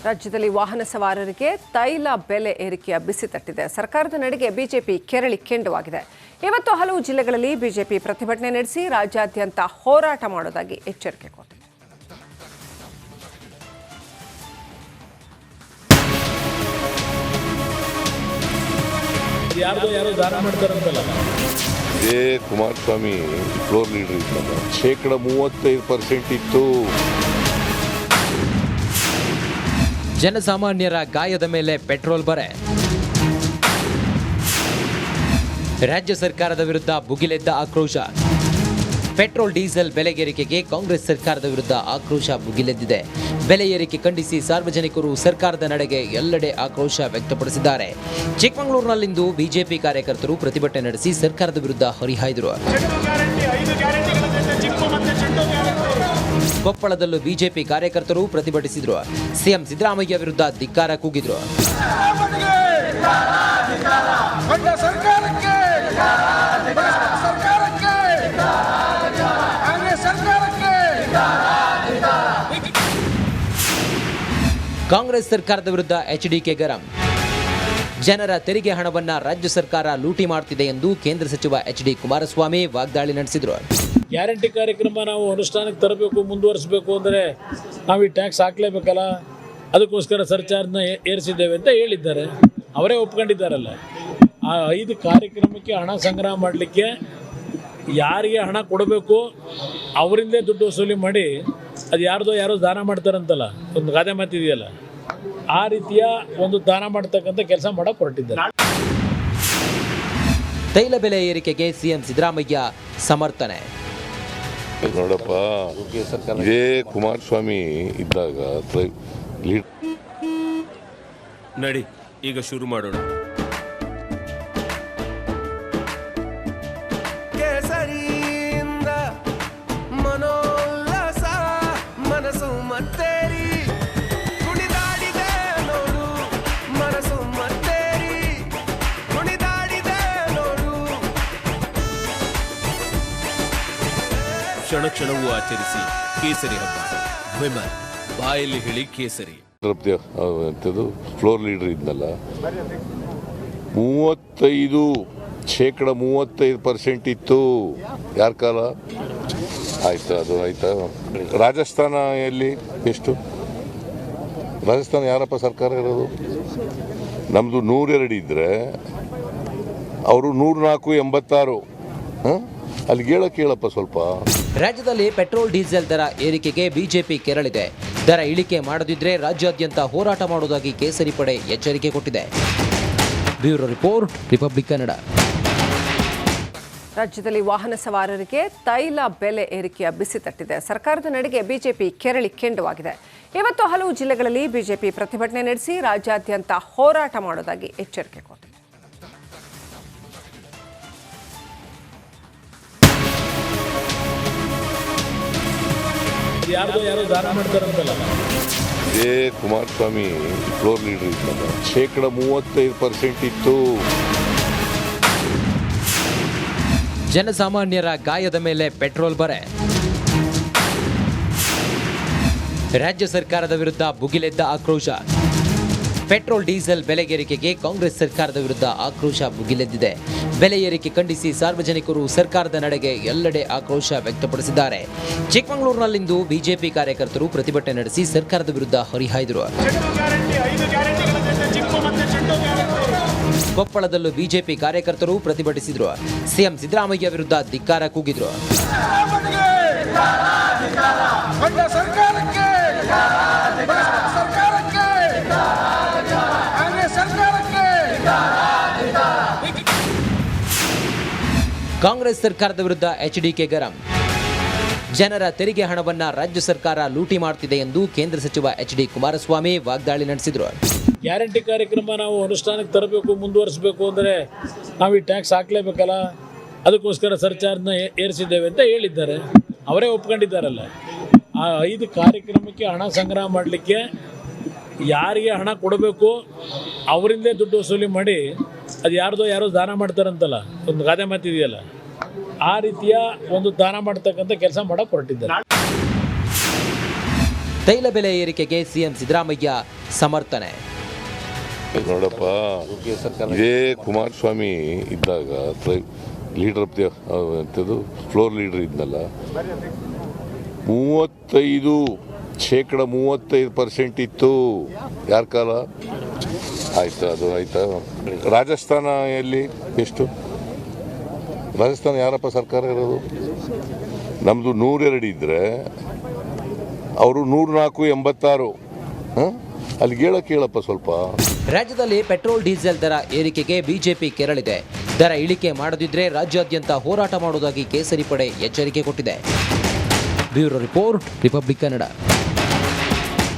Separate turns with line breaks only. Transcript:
ರಾಜ್ಯದಲ್ಲಿ ವಾಹನ ಸವಾರರಿಗೆ ತೈಲ ಬೆಲೆ ಏರಿಕೆಯ ಬಿಸಿ ತಟ್ಟಿದೆ. ಸರ್ಕಾರದ ನಡೆಗೆ ಬಿಜೆಪಿ ಕೆರಳಿ ಕೆಂಡವಾಗಿದೆ. ಇವತ್ತು ಹಲವು ಜಿಲ್ಲೆಗಳಲ್ಲಿ ಬಿಜೆಪಿ ಪ್ರತಿಭಟನೆ ನಡೆಸಿ ರಾಜ್ಯಾದ್ಯಂತ ಹೋರಾಟ ಮಾಡುವುದಾಗಿ ಎಚ್ಚರಿಕೆ ಕೊಟ್ಟಿದೆ.
ಕುಮಾರಸ್ವಾಮಿ ಫ್ಲೋರ್ ಲೀಡರ್ ಇದ್ದಲ್ಲ, 35% ಇತ್ತು.
ಜನಸಾಮಾನ್ಯರ ಗಾಯದ ಮೇಲೆ ಪೆಟ್ರೋಲ್ ಬರೆ. ರಾಜ್ಯ ಸರ್ಕಾರದ ವಿರುದ್ಧ ಭುಗಿಲೆದ್ದ ಆಕ್ರೋಶ. ಪೆಟ್ರೋಲ್ ಡೀಸೆಲ್ ಬೆಲೆಗೇರಿಕೆಗೆ ಕಾಂಗ್ರೆಸ್ ಸರ್ಕಾರದ ವಿರುದ್ಧ ಆಕ್ರೋಶ ಭುಗಿಲೆದ್ದಿದೆ. ಬೆಲೆ ಏರಿಕೆ ಖಂಡಿಸಿ ಸಾರ್ವಜನಿಕರು ಸರ್ಕಾರದ ನಡೆಗೆ ಎಲ್ಲೆಡೆ ಆಕ್ರೋಶ ವ್ಯಕ್ತಪಡಿಸಿದ್ದಾರೆ. ಚಿಕ್ಕಮಗಳೂರಿನಲ್ಲಿಂದು ಬಿಜೆಪಿ ಕಾರ್ಯಕರ್ತರು ಪ್ರತಿಭಟನೆ ನಡೆಸಿ ಸರ್ಕಾರದ ವಿರುದ್ಧ ಹರಿಹಾಯ್ದರು. ಕೊಪ್ಪಳದಲ್ಲೂ ಬಿಜೆಪಿ ಕಾರ್ಯಕರ್ತರು ಪ್ರತಿಭಟಿಸಿದರು. ಸಿಎಂ ಸಿದ್ದರಾಮಯ್ಯ ವಿರುದ್ಧ ಧಿಕ್ಕಾರ ಕೂಗಿದ್ರು. ಕಾಂಗ್ರೆಸ್ ಸರ್ಕಾರದ ವಿರುದ್ಧ ಎಚ್ಡಿಕೆ ಗರಂ. ಜನರ ತೆರಿಗೆ ಹಣವನ್ನ ರಾಜ್ಯ ಸರ್ಕಾರ ಲೂಟಿ ಮಾಡ್ತಿದೆ ಎಂದು ಕೇಂದ್ರ ಸಚಿವ ಎಚ್ಡಿ ಕುಮಾರಸ್ವಾಮಿ ವಾಗ್ದಾಳಿ ನಡೆಸಿದರು.
ಗ್ಯಾರಂಟಿ ಕಾರ್ಯಕ್ರಮ ನಾವು ಅನುಷ್ಠಾನಕ್ಕೆ ತರಬೇಕು, ಮುಂದುವರಿಸಬೇಕು ಅಂದರೆ ನಾವು ಈ ಟ್ಯಾಕ್ಸ್ ಹಾಕಲೇಬೇಕಲ್ಲ, ಅದಕ್ಕೋಸ್ಕರ ಸರ್ಚಾರ್ಜನ್ನ ಏರಿಸಿದ್ದೇವೆ ಅಂತ ಹೇಳಿದ್ದಾರೆ. ಅವರೇ ಒಪ್ಕೊಂಡಿದ್ದಾರಲ್ಲ. ಆ 5 ಕಾರ್ಯಕ್ರಮಕ್ಕೆ ಹಣ ಸಂಗ್ರಹ ಮಾಡಲಿಕ್ಕೆ ಯಾರಿಗೆ ಹಣ ಕೊಡಬೇಕು ಅವರಿಂದೇ ದುಡ್ಡು ವಸೂಲಿ ಮಾಡಿ ಅದು ಯಾರೋ ದಾನ ಮಾಡ್ತಾರಂತಲ್ಲ, ಒಂದು ಗಾದೆ ಮಾತಿದೆಯಲ್ಲ, ಆ ರೀತಿಯ ಒಂದು ದಾನ ಮಾಡ್ತಕ್ಕಂಥ ಕೆಲಸ ಮಾಡಕ್ಕೆ ಹೊರಟಿದ್ದಾರೆ.
ತೈಲ ಬೆಲೆ ಏರಿಕೆಗೆ ಸಿಎಂ ಸಿದ್ದರಾಮಯ್ಯ ಸಮರ್ಥನೆ.
ನೋಡಪ್ಪ, ಇದೇ ಕುಮಾರಸ್ವಾಮಿ ಇದ್ದಾಗ
ನಡಿ ಈಗ ಶುರು ಮಾಡೋಣ.
ಮನೋಲ್ಲಾಸ ಮನಸ್ಸು ಮತ್ತೇರಿ ಕುಣಿದಾಡಿದೆ ನೋಡು, ಮನಸ್ಸು ಮತ್ತೇರಿ ಕುಣಿದಾಡಿದೆ ನೋಡು.
ಕ್ಷಣ ಕ್ಷಣವೂ ಆಚರಿಸಿ ಕೇಸರಿ ಹಬ್ಬ. ವಿಮಲ್ ಬಾಯಲ್ಲಿ ಹೇಳಿ ಕೇಸರಿ.
ಫ್ಲೋರ್ ಲೀಡರ್ ಇದ್ನಲ್ಲ, 35% ಇತ್ತು. ಯಾರ ಕಾಲ ಆಯ್ತು, ಅದು ಆಯ್ತಾ. ರಾಜಸ್ಥಾನ ಎಲ್ಲಿ ಎಷ್ಟು? ರಾಜಸ್ಥಾನ ಯಾರಪ್ಪ ಸರ್ಕಾರ ಇರೋದು? ನಮ್ಮದು 102 ಇದ್ರೆ ಅವರು 104.86. ಅಲ್ಲಿ ಕೇಳಪ್ಪ ಸ್ವಲ್ಪ.
ರಾಜ್ಯದಲ್ಲಿ ಪೆಟ್ರೋಲ್ ಡೀಸೆಲ್ ದರ ಏರಿಕೆಗೆ ಬಿಜೆಪಿ ಕೆರಳಿದೆ. ದರ ಇಳಿಕೆ ಮಾಡದಿದ್ರೆ ರಾಜ್ಯಾದ್ಯಂತ ಹೋರಾಟ ಮಾಡುವುದಾಗಿ ಕೇಸರಿ ಪಡೆ ಎಚ್ಚರಿಕೆ ಕೊಟ್ಟಿದೆ. Bureau report, republic Kannada.
ರಾಜ್ಯದಲ್ಲಿ ವಾಹನ ಸವಾರರಿಗೆ ತೈಲ ಬೆಲೆ ಏರಿಕೆಯ ಬಿಸಿ ತಟ್ಟಿದೆ. ಸರ್ಕಾರದ ನಡೆಗೆ ಬಿಜೆಪಿ ಕೆರಳಿ ಕೆಂಡವಾಗಿದೆ. ಇವತ್ತು ಹಲವು ಜಿಲ್ಲೆಗಳಲ್ಲಿ ಬಿಜೆಪಿ ಪ್ರತಿಭಟನೆ ನಡೆಸಿ ರಾಜ್ಯಾದ್ಯಂತ ಹೋರಾಟ ಮಾಡುವುದಾಗಿ ಎಚ್ಚರಿಕೆ ಕೊಟ್ಟಿದೆ.
ಯಾರೋ ದಾನ ಮಾಡ್ತಾರಂತಲ್ಲ.
ಇದೇ ಕುಮಾರಸ್ವಾಮಿ ಫ್ಲೋರ್ ಲೀಡರ್ ಇದ್ದಲ್ಲ, 35% ಇತ್ತು.
ಜನಸಾಮಾನ್ಯರ ಗಾಯದ ಮೇಲೆ ಪೆಟ್ರೋಲ್ ಬರೆ. ರಾಜ್ಯ ಸರ್ಕಾರದ ವಿರುದ್ಧ ಭುಗಿಲೆದ್ದ ಆಕ್ರೋಶ. ಪೆಟ್ರೋಲ್ ಡೀಸೆಲ್ ಬೆಲೆಗೇರಿಕೆಗೆ ಕಾಂಗ್ರೆಸ್ ಸರ್ಕಾರದ ವಿರುದ್ಧ ಆಕ್ರೋಶ ಭುಗಿಲೆದ್ದಿದೆ. ಬೆಲೆ ಏರಿಕೆ ಖಂಡಿಸಿ ಸಾರ್ವಜನಿಕರು ಸರ್ಕಾರದ ನಡೆಗೆ ಎಲ್ಲೆಡೆ ಆಕ್ರೋಶ ವ್ಯಕ್ತಪಡಿಸಿದ್ದಾರೆ. ಚಿಕ್ಕಮಗಳೂರಿನಲ್ಲಿಂದು ಬಿಜೆಪಿ ಕಾರ್ಯಕರ್ತರು ಪ್ರತಿಭಟನೆ ನಡೆಸಿ ಸರ್ಕಾರದ ವಿರುದ್ಧ ಹರಿಹಾಯ್ದರು. ಕೊಪ್ಪಳದಲ್ಲೂ ಬಿಜೆಪಿ ಕಾರ್ಯಕರ್ತರು ಪ್ರತಿಭಟಿಸಿದರು. ಸಿಎಂ ಸಿದ್ದರಾಮಯ್ಯ ವಿರುದ್ಧ ಧಿಕ್ಕಾರ ಕೂಗಿದ್ರು. ಕಾಂಗ್ರೆಸ್ ಸರ್ಕಾರದ ವಿರುದ್ಧ ಎಚ್ಡಿಕೆ ಗರಂ. ಜನರ ತೆರಿಗೆ ಹಣವನ್ನ ರಾಜ್ಯ ಸರ್ಕಾರ ಲೂಟಿ ಮಾಡ್ತಿದೆ ಎಂದು ಕೇಂದ್ರ ಸಚಿವ ಎಚ್ಡಿ ಕುಮಾರಸ್ವಾಮಿ ವಾಗ್ದಾಳಿ ನಡೆಸಿದರು.
ಗ್ಯಾರಂಟಿ ಕಾರ್ಯಕ್ರಮ ನಾವು ಅನುಷ್ಠಾನಕ್ಕೆ ತರಬೇಕು, ಮುಂದುವರಿಸಬೇಕು ಅಂದರೆ ನಾವು ಈ ಟ್ಯಾಕ್ಸ್ ಹಾಕಲೇಬೇಕಲ್ಲ, ಅದಕ್ಕೋಸ್ಕರ ಸರ್ಚಾರ್ಜನ್ನ ಏರಿಸಿದ್ದೇವೆ ಅಂತ ಹೇಳಿದ್ದಾರೆ. ಅವರೇ ಒಪ್ಕೊಂಡಿದ್ದಾರಲ್ಲ. ಆ 5 ಕಾರ್ಯಕ್ರಮಕ್ಕೆ ಹಣ ಸಂಗ್ರಹ ಮಾಡಲಿಕ್ಕೆ ಯಾರಿಗೆ ಹಣ ಕೊಡಬೇಕು ಅವರಿಂದೇ ದುಡ್ಡು ವಸೂಲಿ ಮಾಡಿ ಅದು ಯಾರೋ ದಾನ ಮಾಡ್ತಾರಂತಲ್ಲ, ಒಂದು ಗಾದೆ ಮಾತಿದೆಯಲ್ಲ, ಆ ರೀತಿಯ ಒಂದು ದಾನ ಮಾಡ್ತಕ್ಕಂಥ ಕೆಲಸ ಮಾಡಕ್ಕೆ ಹೊರಟಿದ್ದಾರೆ.
ತೈಲ ಬೆಲೆ ಏರಿಕೆಗೆ ಸಿಎಂ ಸಿದ್ದರಾಮಯ್ಯ ಸಮರ್ಥನೆ.
ನೋಡಪ್ಪ, ಇದೇ ಕುಮಾರಸ್ವಾಮಿ ಇದ್ದಾಗ ಲೀಡರ್ ಆಫ್ ದಿ ಎಂಥದ್ದು ಫ್ಲೋರ್ ಲೀಡರ್ ಇದ್ನಲ್ಲ, 35% ಇತ್ತು. ಯಾರ ಕಾಲ ಆಯ್ತು, ಅದು ಆಯ್ತಾ. ರಾಜಸ್ಥಾನ ಎಲ್ಲಿ ಎಷ್ಟು? ರಾಜಸ್ಥಾನ ಯಾರಪ್ಪ ಸರ್ಕಾರ ಇರೋದು? ನಮ್ಮದು 102 ಇದ್ದರೆ ಅವರು 104.86. ಅಲ್ಲಿ ಕೇಳಪ್ಪ ಸ್ವಲ್ಪ.
ರಾಜ್ಯದಲ್ಲಿ ಪೆಟ್ರೋಲ್ ಡೀಸೆಲ್ ದರ ಏರಿಕೆಗೆ ಬಿಜೆಪಿ ಕೆರಳಿದೆ. ದರ ಇಳಿಕೆ ಮಾಡದಿದ್ರೆ ರಾಜ್ಯಾದ್ಯಂತ ಹೋರಾಟ ಮಾಡುವುದಾಗಿ ಕೇಸರಿ ಪಡೆ ಎಚ್ಚರಿಕೆ ಕೊಟ್ಟಿದೆ. Bureau report, republic Kannada.